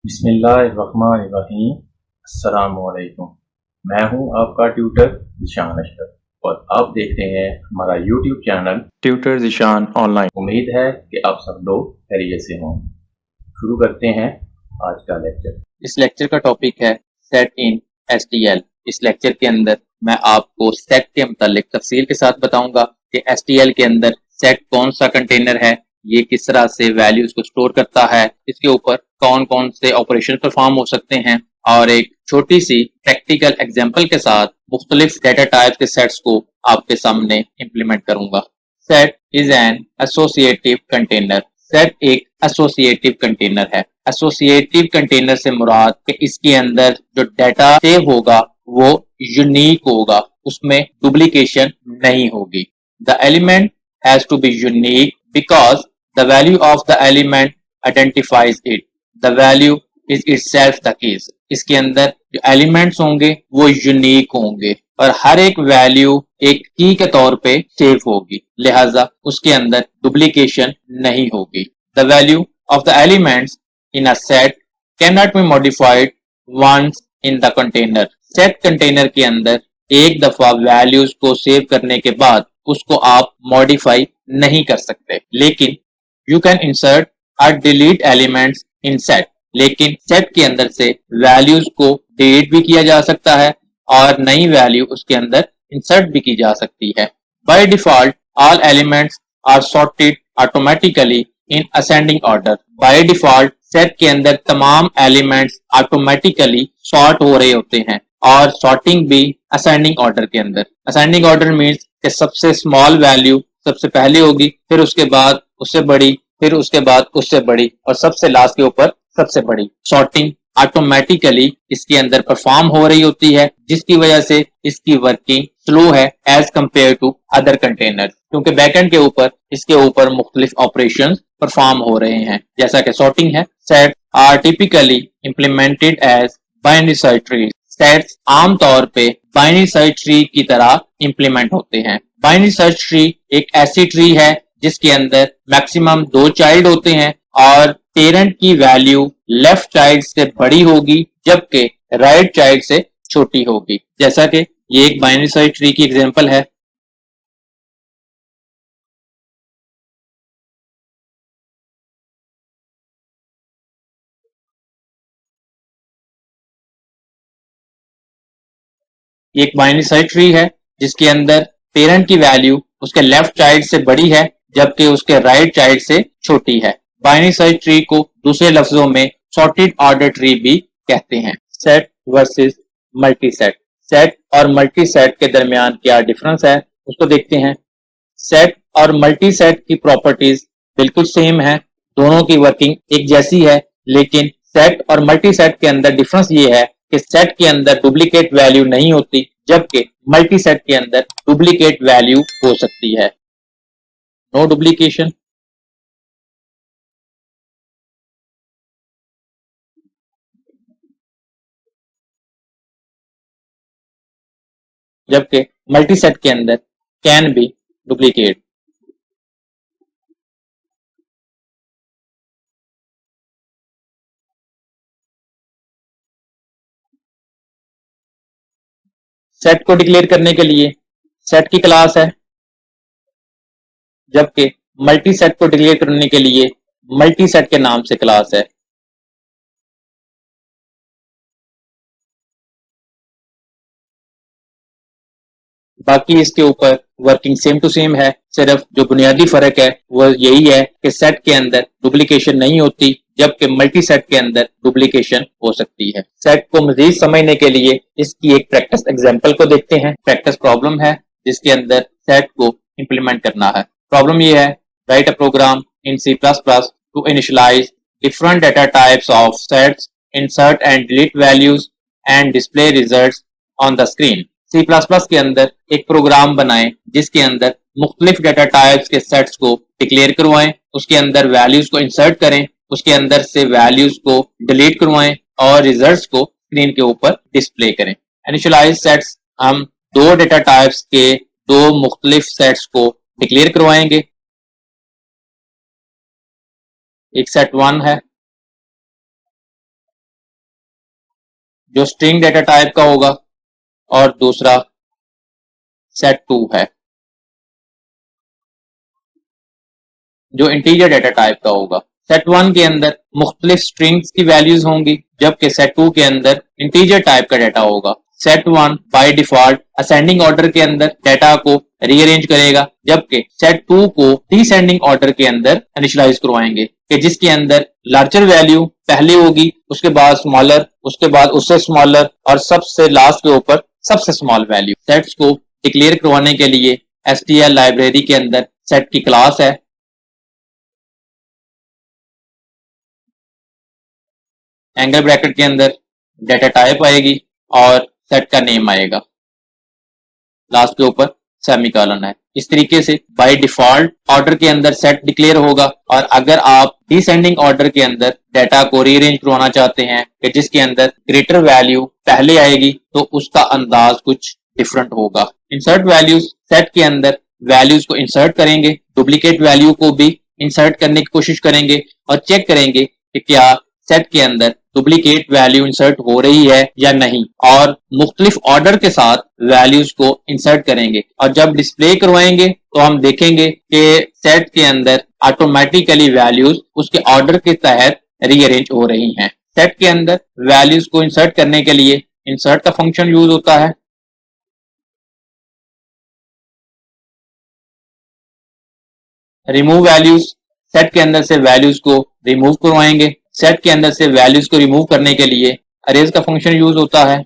बिस्मिल्लाहिर्रहमानिर्रहीम। अस्सलामुअलैकुम। मैं हूं आपका ट्यूटर ज़ीशान अशरफ और आप देख रहे हैं हमारा YouTube channel tutor Zeeshan online. उम्मीद है कि आप सब लोग खैरियत से हों। शुरू करते हैं आज का लेक्चर। इस लेक्चर का टॉपिक है सेट इन STL। इस लेक्चर के अंदर मैं आपको सेट के मुतालिक तफसील के साथ बताऊंगा कि STL के अंदर सेट कौन सा कंटेनर है, ये किस तरह से वैल्यूज को स्टोर करता है, इसके ऊपर कौन कौन से ऑपरेशन परफॉर्म हो सकते हैं और एक छोटी सी प्रैक्टिकल एग्जांपल के साथ मुख्तलिफ डेटा टाइप्स के सेट्स को आपके सामने इम्प्लीमेंट करूंगा। Set is an associative container. Set एक एसोसिएटिव कंटेनर है। एसोसिएटिव कंटेनर से मुराद कि इसके अंदर जो डाटा सेव होगा वो यूनिक होगा, उसमें डुप्लीकेशन नहीं होगी। The element has to be unique because the value of the element identifies it. The value is itself the keys. इसके अंदर जो एलिमेंट्स होंगे वो यूनिक होंगे और हर एक वैल्यू एक की के तौर पे सेव होगी, लिहाजा उसके अंदर डुप्लीकेशन नहीं होगी। The value of the elements in a set cannot be modified once in the container। set container के अंदर एक दफा वैल्यूज को सेव करने के बाद उसको आप मॉडिफाई नहीं कर सकते, लेकिन यू कैन इंसर्ट और डिलीट एलिमेंट्स इन सेट। लेकिन सेट के अंदर से वैल्यूज को डिलीट भी किया जा सकता है और नई वैल्यू उसके अंदर इंसर्ट भी की जा सकती है। By default all elements are sorted automatically in ascending order. By default set के अंदर तमाम एलिमेंट्स ऑटोमेटिकली सॉर्ट हो रहे होते हैं और सॉर्टिंग भी असेंडिंग ऑर्डर के अंदर। असेंडिंग ऑर्डर मीन्स कि सबसे स्मॉल वैल्यू सबसे पहले होगी, फिर उसके बाद उससे बड़ी, फिर उसके बाद उससे बड़ी और सबसे लास्ट के ऊपर सबसे बड़ी। सॉर्टिंग ऑटोमेटिकली इसके अंदर परफॉर्म हो रही होती है, जिसकी वजह से इसकी वर्किंग स्लो है as compare to other container, क्योंकि बैकएंड के ऊपर इसके ऊपर मुख्तलिफ ऑपरेशंस परफॉर्म हो रहे हैं, जैसा कि सॉर्टिंग है। Set are typically implemented as binary search tree. Sets आमतौर पे बाइनरी सर्च ट्री की तरह इम्प्लीमेंट होते हैं। बाइनरी सर्च ट्री एक ऐसी ट्री है जिसके अंदर मैक्सिमम 2 चाइल्ड होते हैं और पेरेंट की वैल्यू लेफ्ट चाइल्ड से बड़ी होगी जबकि राइट चाइल्ड से छोटी होगी। जैसा कि ये एक बाइनरी सर्च ट्री की एग्जांपल है। ये एक बाइनरी सर्च ट्री है जिसके अंदर पेरेंट की वैल्यू उसके लेफ्ट चाइल्ड से बड़ी है जबकि उसके राइट चाइल्ड से छोटी है। बाइनरी सर्च ट्री को दूसरे लफ्जों में सॉर्टेड ऑर्डर ट्री भी कहते हैं। Set versus multi set. Set और मल्टी सेट के दरमियान क्या डिफरेंस है उसको देखते हैं। सेट और मल्टी सेट की प्रॉपर्टीज बिल्कुल सेम है, दोनों की वर्किंग एक जैसी है, लेकिन सेट और मल्टी सेट के अंदर डिफरेंस ये है कि सेट के अंदर डुप्लीकेट वैल्यू नहीं होती जबकि मल्टी सेट के अंदर डुप्लीकेट वैल्यू हो सकती है। No duplication. जबकि मल्टी सेट के अंदर कैन बी डुप्लीकेट। सेट को डिक्लेयर करने के लिए सेट की क्लास है, जबकि मल्टी सेट को डिक्लेयर करने के लिए मल्टी सेट के नाम से क्लास है। बाकी इसके ऊपर वर्किंग सेम टू सेम है, सिर्फ जो बुनियादी फर्क है वो यही है कि सेट के अंदर डुप्लीकेशन नहीं होती जबकि मल्टी सेट के अंदर डुप्लीकेशन हो सकती है। सेट को मजीद समझने के लिए इसकी एक प्रैक्टिस एग्जांपल को देखते हैं। प्रैक्टिस प्रॉब्लम है जिसके अंदर सेट को इम्प्लीमेंट करना है। प्रॉब्लम ये है, write a program in C++ to initialise different data types of sets, insert and delete values and display results on the screen. C++ के अंदर एक प्रोग्राम बनाएं जिसके अंदर मुख्तलिफ डेटा टाइप्स के सेट्स को डिक्लेयर करवाएं, उसके अंदर वैल्यूज को इंसर्ट करें, उसके अंदर से वैल्यूज को डिलीट करवाएं और रिजल्ट्स को स्क्रीन के ऊपर डिस्प्ले करें। इनिशियलाइज सेट्स, हम 2 डेटा टाइप्स के 2 मुख्तलिफ सेट्स को डिक्लेयर करवाएंगे। एक सेट 1 है जो स्ट्रिंग डेटा टाइप का होगा और दूसरा set2 है जो इंटीजर डेटा टाइप का होगा। set1 के अंदर मुख्तलिफ स्ट्रिंग्स की वैल्यूज होंगी जबकि set2 के अंदर इंटीजर टाइप का डेटा होगा। set1 by default ascending order के अंदर डेटा को रीअरेंज करेगा जबकि set2 को डिसेंडिंग ऑर्डर के अंदर इनिशियलाइज करवाएंगे कि जिसके अंदर लार्जर वैल्यू पहले होगी, उसके बाद स्मॉलर, उसके बाद उससे स्मॉलर और सबसे लास्ट के ऊपर सबसे स्मॉल वैल्यू। सेट्स को डिक्लेयर करवाने के लिए STL लाइब्रेरी के अंदर सेट की क्लास है। एंगल ब्रैकेट के अंदर डेटा टाइप आएगी और सेट का नेम आएगा, लास्ट के ऊपर सेमीकोलन है। इस तरीके से बाय डिफॉल्ट ऑर्डर के अंदर सेट डिक्लेयर होगा और अगर आप डिसेंडिंग ऑर्डर के अंदर डेटा को रीअरेंज करवाना चाहते हैं कि जिसके अंदर ग्रेटर वैल्यू पहले आएगी तो उसका अंदाज कुछ डिफरेंट होगा। इंसर्ट वैल्यूज, सेट के अंदर वैल्यूज को इंसर्ट करेंगे, डुप्लीकेट वैल्यू को भी इंसर्ट करने की कोशिश करेंगे और चेक करेंगे कि क्या सेट के अंदर डुप्लीकेट वैल्यू इंसर्ट हो रही है या नहीं और मुख्तलिफ ऑर्डर के साथ वैल्यूज को इंसर्ट करेंगे और जब डिस्प्ले करवाएंगे तो हम देखेंगे कि सेट के अंदर ऑटोमेटिकली वैल्यूज उसके ऑर्डर के तहत रीअरेंज हो रही हैं। सेट के अंदर वैल्यूज को इंसर्ट करने के लिए इंसर्ट का फंक्शन यूज होता है। रिमूव वैल्यूज, सेट के अंदर से वैल्यूज को रिमूव करवाएंगे। सेट के अंदर से वैल्यूज को रिमूव करने के लिए अरेज का फंक्शन यूज होता है।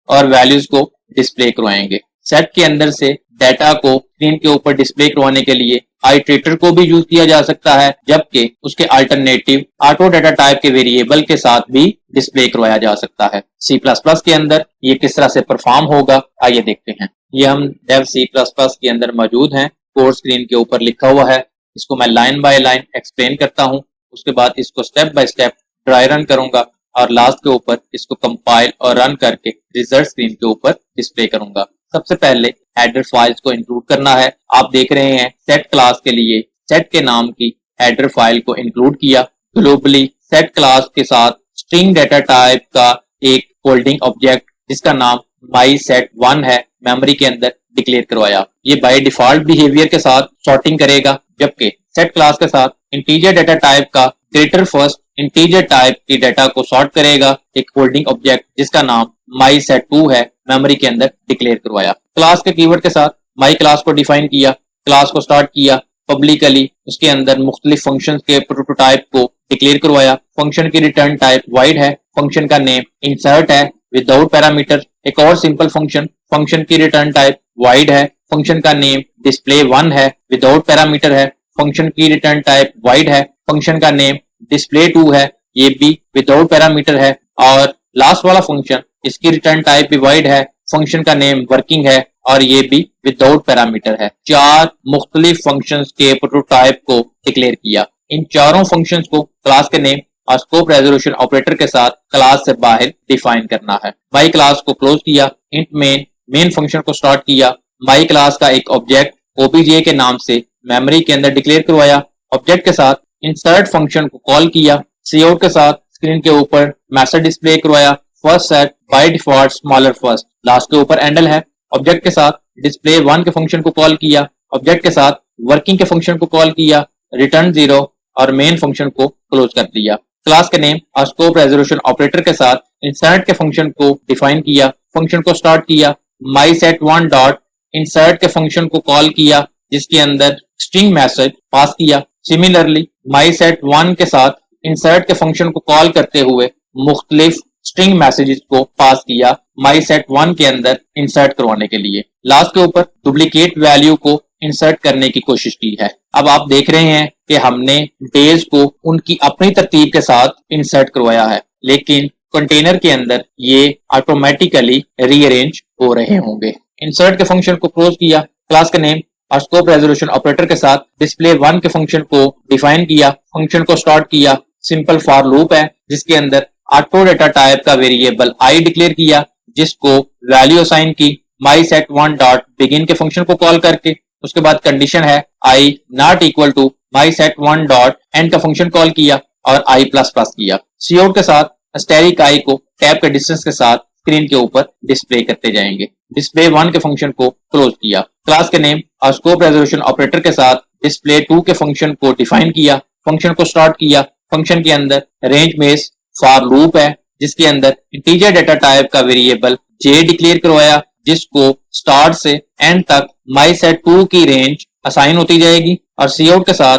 और वैल्यूज को डिस्प्ले करवाएंगे। सेट के अंदर से डेटा को स्क्रीन के ऊपर डिस्प्ले करवाने के लिए आइटरेटर को भी यूज किया जा सकता है जबकि उसके अल्टरनेटिव ऑटो डेटा टाइप के वेरिएबल के साथ भी डिस्प्ले करवाया जा सकता है। C++ के अंदर ये किस तरह से परफॉर्म होगा आइए देखते हैं। ये हम डेव C++ के अंदर मौजूद हैं। कोड स्क्रीन के ऊपर लिखा हुआ है, इसको मैं लाइन बाय लाइन एक्सप्लेन करता हूं, उसके बाद इसको step by step dry run करूंगा और लास्ट के ऊपर इसको कंपाइल और रन करके रिजल्ट स्क्रीन के ऊपर डिस्प्ले करूंगा। सबसे पहले हेडर फाइल्स को इंक्लूड करना है। आप देख रहे हैं सेट क्लास के लिए सेट के नाम की हेडर फाइल को इंक्लूड किया। ग्लोबली सेट क्लास के साथ स्ट्रिंग डेटा टाइप का एक होल्डिंग ऑब्जेक्ट जिसका नाम myset1 है मेमोरी के अंदर डिक्लेयर करवाया। ये बाय डिफॉल्ट बिहेवियर के साथ सॉर्टिंग करेगा जबकि सेट क्लास के साथ इंटीजर डेटा टाइप का ग्रेटर फर्स्ट इंटीजर टाइप की डेटा को सॉर्ट करेगा एक होल्डिंग ऑब्जेक्ट जिसका नाम myset2 है मेमोरी के अंदर डिक्लेयर करवाया। क्लास के कीवर्ड के साथ माई क्लास को डिफाइन किया, क्लास को स्टार्ट किया पब्लिकली, उसके अंदर मुख्तलिफ फंक्शन के प्रोटोटाइप को डिक्लेयर करवाया। फंक्शन की रिटर्न टाइप वाइड है, फंक्शन का नेम इंसर्ट है विदाउट पैरामीटर। एक और सिंपल फंक्शन की रिटर्न टाइप वाइड है, फंक्शन का नेम display1 है विदाउट पैरामीटर है। फंक्शन की रिटर्न टाइप वाइड है, फंक्शन का नेम display2 है, ये भी विदाउट पैरामीटर है। और लास्ट वाला फंक्शन, इसकी रिटर्न टाइप भी वाइड है, फंक्शन का नेम वर्किंग है और ये भी विदाउट पैरामीटर है। चार मुख्तलिफ फंक्शंस के प्रोटोटाइप को डिक्लेयर किया। इन चारों फंक्शंस को क्लास के नेम और स्कोप रेजोल्यूशन ऑपरेटर के साथ क्लास से बाहर डिफाइन करना है। माई क्लास को क्लोज किया, इंट मेन फंक्शन को स्टार्ट किया। माई क्लास का एक ऑब्जेक्ट ओबीजे के नाम से मेमोरी के अंदर डिक्लेयर करवाया। ऑब्जेक्ट के साथ इंसर्ट फंक्शन को कॉल किया। काउट के साथ स्क्रीन के ऊपर मैसेज डिस्प्ले करवाया। First set by default smaller first, last के ऊपर एंडल है। ऑब्जेक्ट के साथ display1 के फंक्शन को कॉल किया। ऑब्जेक्ट के साथ वर्किंग के फंक्शन को कॉल किया, रिटर्न 0 और मेन फंक्शन को क्लोज कर दिया। क्लास के नेम और स्कोप रेजोल्यूशन ऑपरेटर के साथ इंसर्ट के फंक्शन को डिफाइन किया, फंक्शन को स्टार्ट किया। myset1 डॉट इंसर्ट के फंक्शन को कॉल किया जिसके अंदर स्ट्रिंग मैसेज पास किया। सिमिलरली myset1 के साथ इंसर्ट के फंक्शन को कॉल करते हुए मुख्तलिफ स्ट्रिंग मैसेजेस को पास किया myset1 के अंदर इंसर्ट करवाने के लिए। लास्ट के ऊपर डुप्लीकेट वैल्यू को इंसर्ट करने की कोशिश की है। अब आप देख रहे हैं कि हमने डेज को उनकी अपनी तरतीब के साथ इंसर्ट करवाया है, लेकिन कंटेनर के अंदर ये ऑटोमेटिकली रीअरेंज हो रहे होंगे। इंसर्ट के फंक्शन को क्लोज किया, क्लास का नेम और स्कोप रेजोल्यूशन ऑपरेटर के साथ display1 के फंक्शन को डिफाइन किया, फंक्शन को स्टार्ट किया। सिंपल फॉर लूप है जिसके अंदर ऑटो डेटा टाइप का वेरिएबल आई डिक्लेयर किया जिसको वैल्यू असाइन की myset1 डॉट बिगिन के फंक्शन को कॉल करके। उसके बाद कंडीशन है i not equal to mySet1 dot end का फंक्शन कॉल किया और i++ किया। cout के साथ स्टैटिक i को टैब के डिस्टेंस के साथ स्क्रीन के ऊपर डिस्प्ले करते जाएंगे। डिस्प्ले 1 के फंक्शन को क्लोज किया। क्लास के नेम और स्कोप रेजोल्यूशन ऑपरेटर के साथ डिस्प्ले 2 के फंक्शन को डिफाइन किया। फंक्शन को स्टार्ट किया। फंक्शन के अंदर रेंज बेस फॉर लूप है जिसके अंदर इंटीजर डेटा टाइप का वेरिएबल j डिक्लेयर करवाया जिसको स्टार्ट से एंड तक mySet2 की रेंज असाइन होती जाएगी और cout के साथ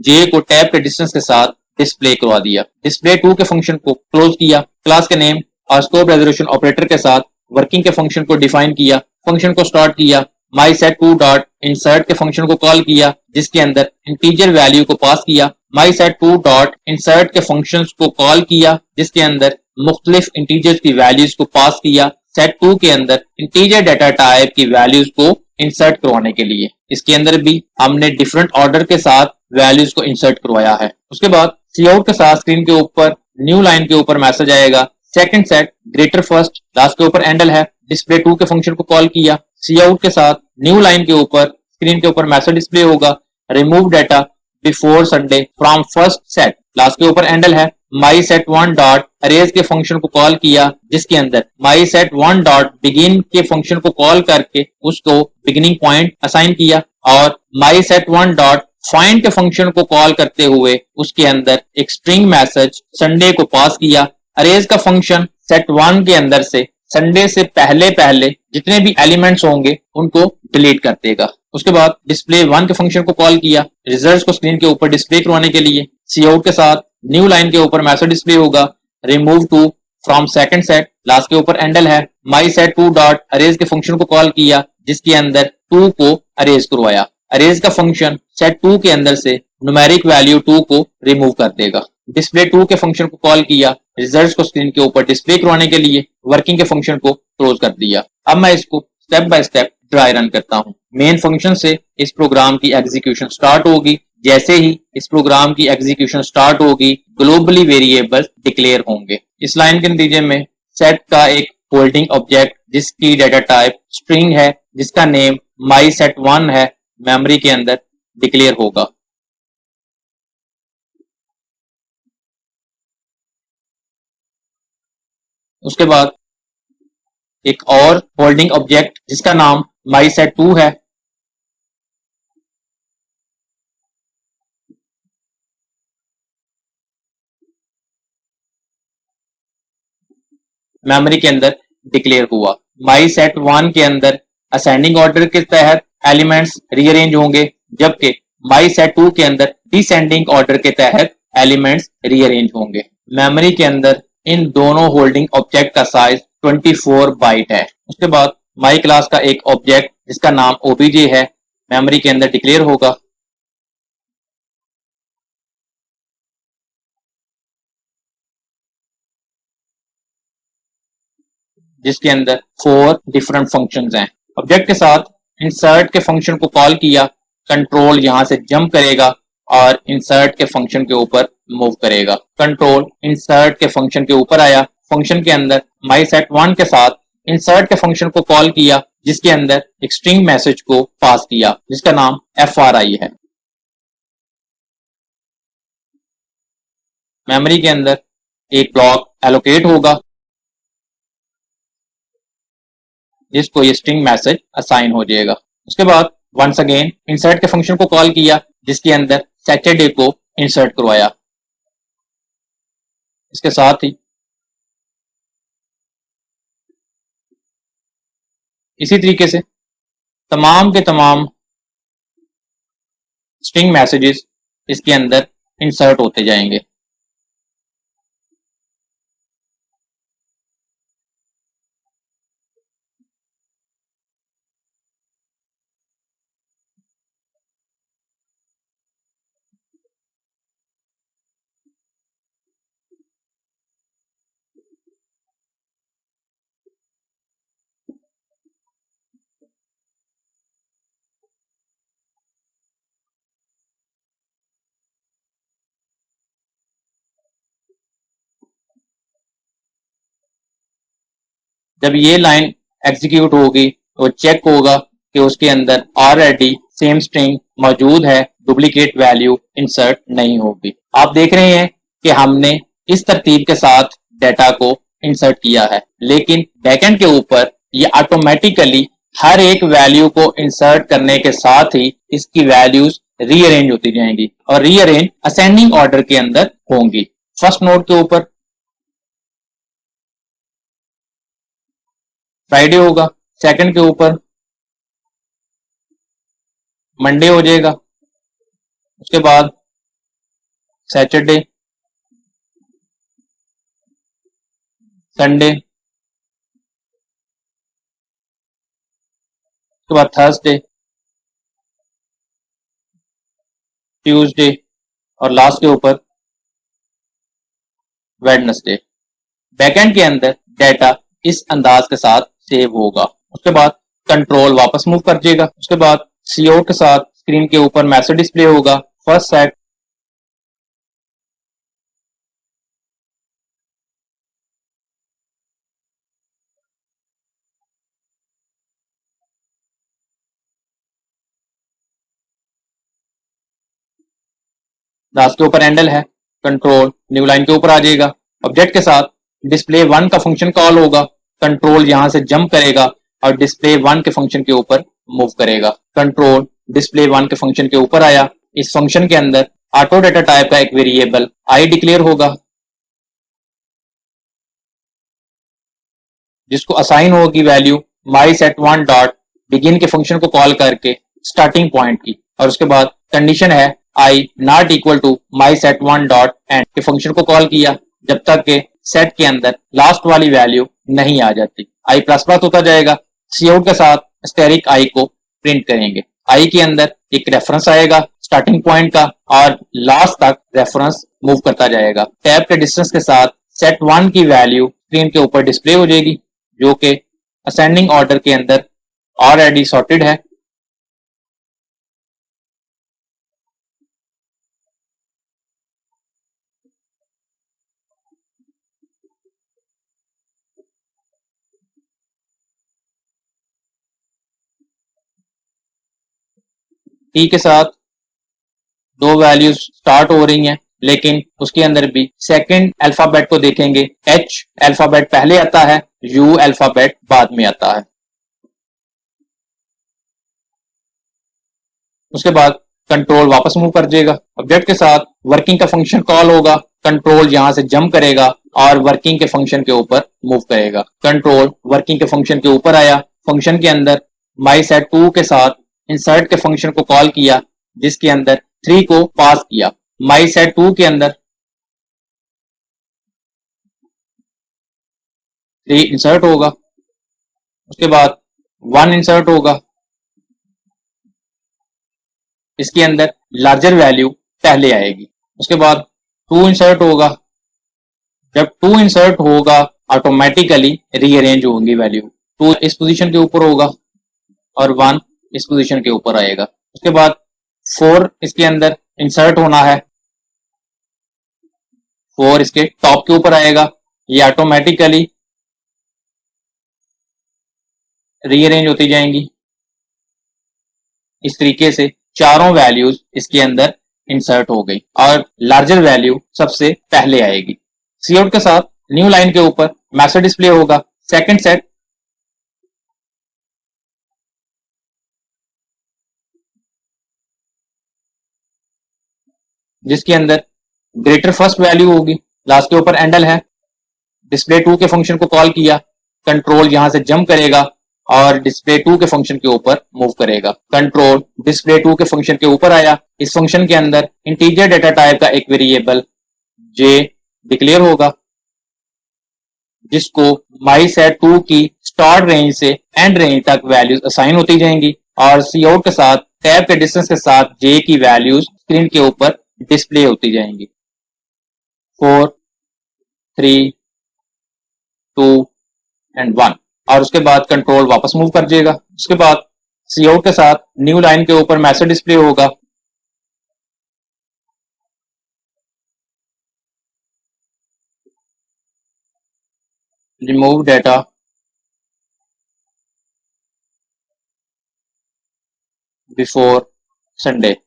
j को टैब के डिस्टेंस के साथ डिस्प्ले करवा दिया। डिस्प्ले 2 के फंक्शन को क्लोज किया। क्लास के नेम और स्कोप रेजोल्यूशन ऑपरेटर के साथ वर्किंग के फंक्शन को डिफाइन किया। फंक्शन को स्टार्ट किया। mySet2 डॉट इंसर्ट के फंक्शन को कॉल किया जिसके अंदर इंटीजर वैल्यू को पास किया। mySet2 डॉट इंसर्ट के फंक्शंस को कॉल किया जिसके अंदर मुख्तलिफ इंटीजर्स की वैल्यूज को पास किया set2 के अंदर इंटीजर डेटा टाइप की वैल्यूज को इंसर्ट करवाने के लिए। इसके अंदर भी हमने डिफरेंट ऑर्डर के साथ वैल्यूज को इंसर्ट करवाया है। उसके बाद cout के साथ स्क्रीन के ऊपर न्यू लाइन के ऊपर मैसेज आएगा second set greater first. Last के ऊपर एंडल है। डिस्प्ले 2 के फंक्शन को कॉल किया। cout के साथ न्यू लाइन के ऊपर स्क्रीन के ऊपर मैसेज डिस्प्ले होगा remove data before Sunday from first set. Last के ऊपर एंडल है। mySet1 डॉट अरेज के फंक्शन को कॉल किया जिसके अंदर mySet1 डॉट बिगिन के फंक्शन को कॉल करके उसको बिगिनिंग पॉइंट असाइन किया और mySet1 डॉट फाइंड के फंक्शन को कॉल करते हुए उसके अंदर एक स्ट्रिंग मैसेज संडे को पास किया। अरेज का फंक्शन set1 के अंदर से संडे से पहले पहले जितने भी एलिमेंट्स होंगे उनको डिलीट कर देगा। उसके बाद डिस्प्ले 1 के फंक्शन को कॉल किया रिजल्ट्स को स्क्रीन के ऊपर डिस्प्ले करवाने के लिए। cout के साथ न्यू लाइन के ऊपर मैसेज डिस्प्ले होगा remove 2 from second set. Last के ऊपर एंडल है। mySet2 डॉट अरेज के फंक्शन को कॉल किया जिसके अंदर 2 को अरेज करवाया। अरेज का फंक्शन set2 के अंदर से न्यूमेरिक वैल्यू 2 को रिमूव कर देगा। डिस्प्ले 2 के फंक्शन को कॉल किया रिजल्ट्स को स्क्रीन के ऊपर डिस्प्ले करवाने के लिए वर्किंग के फंक्शन को क्लोज कर दिया। अब मैं इसको step by step try run करता हूं। मेन फंक्शन से इस प्रोग्राम की एग्जीक्यूशन स्टार्ट होगी। जैसे ही इस प्रोग्राम की एग्जीक्यूशन स्टार्ट होगी ग्लोबली वेरिएबल्स डिक्लेयर होंगे। इस लाइन के नतीजे में सेट का एक होल्डिंग ऑब्जेक्ट जिसकी डेटा टाइप स्ट्रिंग है जिसका नेम mySet1 है मेमोरी के अंदर डिक्लेयर होगा। उसके बाद एक और होल्डिंग ऑब्जेक्ट जिसका नाम mySet2 है मेमोरी के अंदर डिक्लेयर हुआ। mySet1 के अंदर असेंडिंग ऑर्डर के तहत एलिमेंट्स रीअरेंज होंगे जबकि mySet2 के अंदर डिसेंडिंग ऑर्डर के तहत एलिमेंट्स रीअरेंज होंगे। मेमोरी के अंदर इन दोनों होल्डिंग ऑब्जेक्ट का साइज 24 बाइट है। उसके बाद my क्लास का एक ऑब्जेक्ट जिसका नाम obj है मेमोरी के अंदर डिक्लेयर होगा। जिसके अंदर 4 डिफरेंट फंक्शंस हैं। ऑब्जेक्ट के साथ इंसर्ट के फंक्शन को कॉल किया कंट्रोल यहां से जंप करेगा और इंसर्ट के फंक्शन के ऊपर मूव करेगा। कंट्रोल इंसर्ट के फंक्शन के ऊपर आया। फंक्शन के अंदर mySet1 के साथ इंसर्ट के फंक्शन को कॉल किया जिसके अंदर एक स्ट्रिंग मैसेज को पास किया जिसका नाम FRI है। मेमोरी के अंदर एक ब्लॉक एलोकेट होगा जिसको ये स्ट्रिंग मैसेज असाइन हो जाएगा। उसके बाद वंस अगेन इंसर्ट के फंक्शन को कॉल किया जिसके अंदर सैटरडे को इंसर्ट करवाया। इसके साथ ही इसी तरीके से तमाम के तमाम स्ट्रिंग मैसेजेस इसके अंदर इंसर्ट होते जाएंगे। जब ये लाइन एग्जीक्यूट होगी तो चेक होगा कि उसके अंदर ऑलरेडी सेम स्ट्रिंग मौजूद है डुप्लीकेट वैल्यू इंसर्ट नहीं होगी। आप देख रहे हैं कि हमने इस तरतीब के साथ डाटा को इंसर्ट किया है, लेकिन बैकएंड के ऊपर ये ऑटोमेटिकली हर एक वैल्यू को इंसर्ट करने के साथ ही इसकी वैल्यूज रीअरेंज होती जाएंगी और रीअरेंज असेंडिंग ऑर्डर के अंदर होंगी। फर्स्ट नोड के ऊपर फ्राइडे होगा, सेकंड के ऊपर मंडे हो जाएगा, उसके बाद सैटरडे, संडे, उसके बाद थर्सडे, ट्यूसडे और लास्ट के ऊपर वेडनेसडे। बैकएंड के अंदर डाटा इस अंदाज के साथ सेव होगा। उसके बाद कंट्रोल वापस मूव कर जाएगा। उसके बाद सी आउट के साथ स्क्रीन के ऊपर मैसेज डिस्प्ले होगा, फर्स्ट सेट, लास्ट के ऊपर हैंडल है, कंट्रोल न्यू लाइन के ऊपर आ जाएगा। ऑब्जेक्ट के साथ डिस्प्ले वन का फंक्शन कॉल होगा, कंट्रोल यहां से जंप करेगा और डिस्प्ले वन के फंक्शन के ऊपर मूव करेगा। कंट्रोल डिस्प्ले वन के फंक्शन के ऊपर आया। इस फंक्शन के अंदर ऑटो डेटा टाइप का एक वेरिएबल आई डिक्लेयर होगा, जिसको असाइन होगी value my set one dot begin के फंक्शन को कॉल करके स्टार्टिंग पॉइंट की, और उसके बाद कंडीशन है i not equal to my set one dot end के फंक्शन को कॉल किया जब तक के सेट के अंदर लास्ट वाली वैल्यू नहीं आ जाती। आई प्लस प्लस होता जाएगा। सी आउट के साथ स्टेरिक आई को प्रिंट करेंगे। आई के अंदर एक रेफरेंस आएगा स्टार्टिंग पॉइंट का और लास्ट तक रेफरेंस मूव करता जाएगा। टैब के डिस्टेंस के साथ सेट वन की वैल्यू स्क्रीन के ऊपर डिस्प्ले हो जाएगी, जो कि असेंडिंग ऑर्डर के अंदर ऑलरेडी सॉर्टेड है। टी के साथ दो वैल्यूज स्टार्ट हो रही हैं, लेकिन उसके अंदर भी सेकंड अल्फाबेट को देखेंगे। एच अल्फाबेट पहले आता है, यू अल्फाबेट बाद में आता है। उसके बाद कंट्रोल वापस मूव कर जाएगा। ऑब्जेक्ट के साथ वर्किंग का फंक्शन कॉल होगा, कंट्रोल यहां से जंप करेगा और वर्किंग के फंक्शन के ऊपर मूव करेगा। कंट्रोल वर्किंग के फंक्शन के ऊपर आया। फंक्शन के अंदर माई सेट टू के साथ इंसर्ट के फंक्शन को कॉल किया, जिसके अंदर 3 को पास किया। माई सेट टू के अंदर 3 इंसर्ट होगा, उसके बाद 1 इंसर्ट होगा, इसके अंदर लार्जर वैल्यू पहले आएगी। उसके बाद 2 इंसर्ट होगा। जब 2 इंसर्ट होगा ऑटोमेटिकली रीअरेंज होंगी वैल्यू। 2 इस पोजीशन के ऊपर होगा और 1 इस पोजीशन के ऊपर आएगा। उसके बाद 4 इसके अंदर इंसर्ट होना है, 4 इसके टॉप के ऊपर आएगा। ये ऑटोमेटिकली रीअरेंज होती जाएंगी। इस तरीके से चारों वैल्यूज इसके अंदर इंसर्ट हो गई और लार्जर वैल्यू सबसे पहले आएगी। सी आउट के साथ न्यू लाइन के ऊपर मैसेज डिस्प्ले होगा, सेकंड सेट, जिसके अंदर ग्रेटर फर्स्ट वैल्यू होगी। लास्ट के ऊपर एंडल है। डिस्प्ले टू के फंक्शन को कॉल किया, कंट्रोल यहां से जंप करेगा और डिस्प्ले टू के फंक्शन के ऊपर मूव करेगा। कंट्रोल डिस्प्ले टू के फंक्शन के ऊपर आया। इस फंक्शन के अंदर इंटीजर डेटा टाइप का एक वेरिएबल जे डिक्लेयर होगा, जिसको माई सेट टू की स्टार्ट रेंज से एंड रेंज तक वैल्यूज असाइन होती जाएंगी और सी आउट के साथ टैब के डिस्टेंस के साथ जे की वैल्यूज स्क्रीन के ऊपर डिस्प्ले होती जाएंगी। 4, 3, 2 एंड 1 और उसके बाद कंट्रोल वापस मूव कर जाएगा। उसके बाद सी आउट के साथ न्यू लाइन के ऊपर मैसेज डिस्प्ले होगा, remove data before Sunday.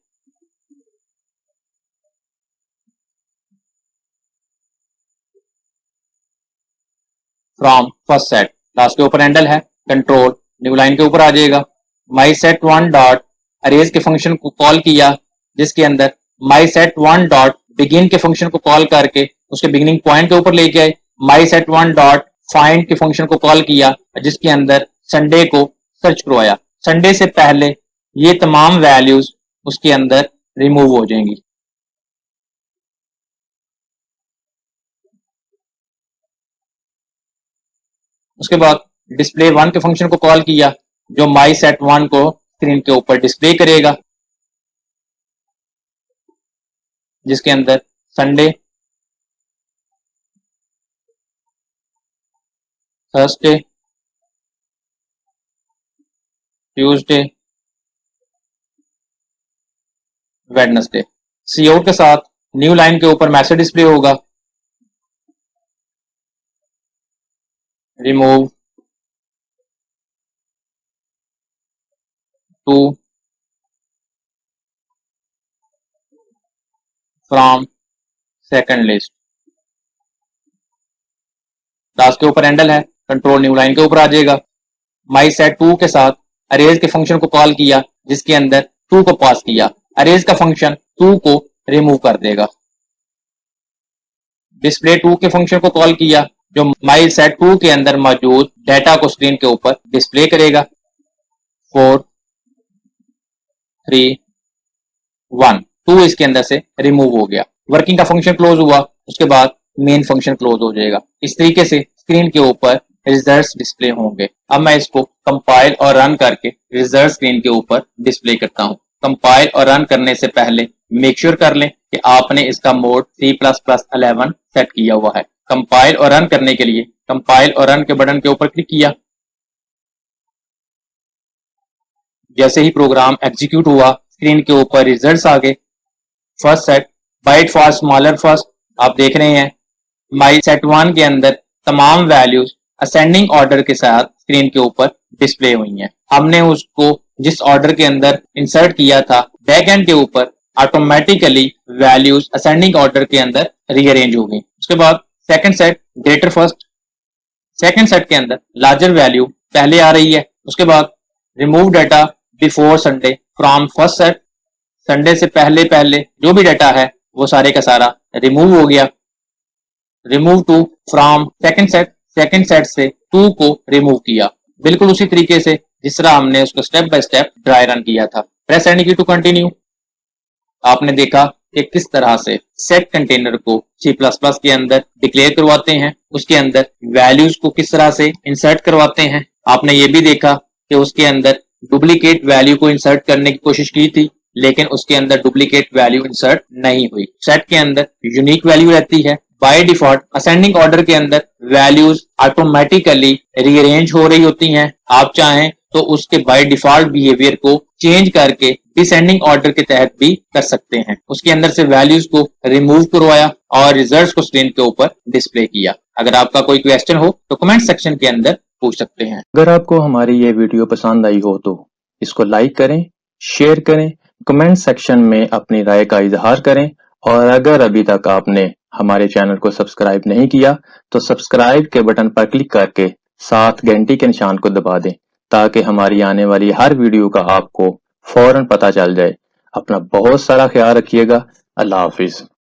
From first set. Last के ऊपर हैंडल है, कंट्रोल न्यू लाइन के ऊपर आ जाएगा। माई सेट वन डॉट अरेज के फंक्शन को कॉल किया, जिसके अंदर माई सेट वन डॉट बिगिन के फंक्शन को कॉल करके उसके बिगिनिंग पॉइंट के ऊपर लेके आए। माई सेट वन डॉट फाइंड के फंक्शन को कॉल किया, जिसके अंदर संडे को सर्च करवाया। संडे से पहले ये तमाम वैल्यूज उसके अंदर रिमूव हो जाएंगी। उसके बाद डिस्प्ले वन के फंक्शन को कॉल किया, जो माई सेट वन को स्क्रीन के ऊपर डिस्प्ले करेगा, जिसके अंदर Sunday, Thursday, Tuesday, Wednesday. C out के साथ न्यू लाइन के ऊपर मैसेज डिस्प्ले होगा, remove two from second list. Last के ऊपर हैंडल है, कंट्रोल न्यू लाइन के ऊपर आ जाएगा। माई सेट टू के साथ अरेज के फंक्शन को कॉल किया, जिसके अंदर टू को पास किया। अरेज का फंक्शन टू को रिमूव कर देगा। डिस्प्ले टू के फंक्शन को कॉल किया, जो माई सेट टू के अंदर मौजूद डाटा को स्क्रीन के ऊपर डिस्प्ले करेगा। 4 3 1 2 इसके अंदर से रिमूव हो गया। वर्किंग का फंक्शन क्लोज हुआ, उसके बाद मेन फंक्शन क्लोज हो जाएगा। इस तरीके से स्क्रीन के ऊपर रिजल्ट्स डिस्प्ले होंगे। अब मैं इसको कंपाइल और रन करके रिजल्ट स्क्रीन के ऊपर डिस्प्ले करता हूं। कंपाइल और रन करने से पहले मेक श्योर कर लें कि आपने इसका मोड C++11 सेट किया हुआ है। कंपाइल और रन करने के लिए कंपाइल और रन के बटन के ऊपर क्लिक किया। जैसे ही प्रोग्राम एग्जीक्यूट हुआ, स्क्रीन के ऊपर रिजल्ट्स आ गए। First set by fast smaller first, आप देख रहे हैं माई सेट वन के अंदर तमाम वैल्यूज असेंडिंग ऑर्डर के साथ स्क्रीन के ऊपर डिस्प्ले हुई हैं। हमने उसको जिस ऑर्डर के अंदर इंसर्ट किया था, बैक एंड के ऊपर ऑटोमेटिकली वैल्यूज असेंडिंग ऑर्डर के अंदर रीअरेंज हो गई। उसके बाद second set greater first, second set के अंदर लार्जर वैल्यू पहले आ रही है। उसके बाद remove data before Sunday from first set, Sunday से पहले पहले जो भी डाटा है वो सारे का सारा रिमूव हो गया। Remove two from second set, second set से टू को रिमूव किया, बिल्कुल उसी तरीके से जिस तरह हमने उसको step by step dry run किया था। Press end key to continue. आपने देखा कि किस तरह से सेट कंटेनर को C++ के अंदर डिक्लेयर करवाते हैं, उसके अंदर वैल्यूज को किस तरह से इंसर्ट करवाते हैं। आपने ये भी देखा कि उसके अंदर डुप्लीकेट वैल्यू को इंसर्ट करने की कोशिश की थी, लेकिन उसके अंदर डुप्लीकेट वैल्यू इंसर्ट नहीं हुई। सेट के अंदर यूनिक वैल्यू रहती है। बाय डिफॉल्ट असेंडिंग ऑर्डर के अंदर वैल्यूज ऑटोमेटिकली रीअरेंज हो रही होती हैं। आप चाहें तो उसके बाय डिफॉल्ट बिहेवियर को चेंज करके डिसेंडिंग ऑर्डर के तहत भी कर सकते हैं। उसके अंदर से वैल्यूज को रिमूव करवाया और रिजल्ट्स को स्क्रीन के ऊपर डिस्प्ले किया। अगर आपका कोई क्वेश्चन हो तो कमेंट सेक्शन के अंदर पूछ सकते हैं। अगर आपको हमारी ये वीडियो पसंद आई हो तो इसको लाइक करें, शेयर करें, कमेंट सेक्शन में अपनी राय का इजहार करें, और अगर अभी तक आपने हमारे चैनल को सब्सक्राइब नहीं किया तो सब्सक्राइब के बटन पर क्लिक करके साथ घंटी के निशान को दबा दें, ताकि हमारी आने वाली हर वीडियो का आपको फौरन पता चल जाए। अपना बहुत सारा ख्याल रखिएगा। अल्लाह हाफिज।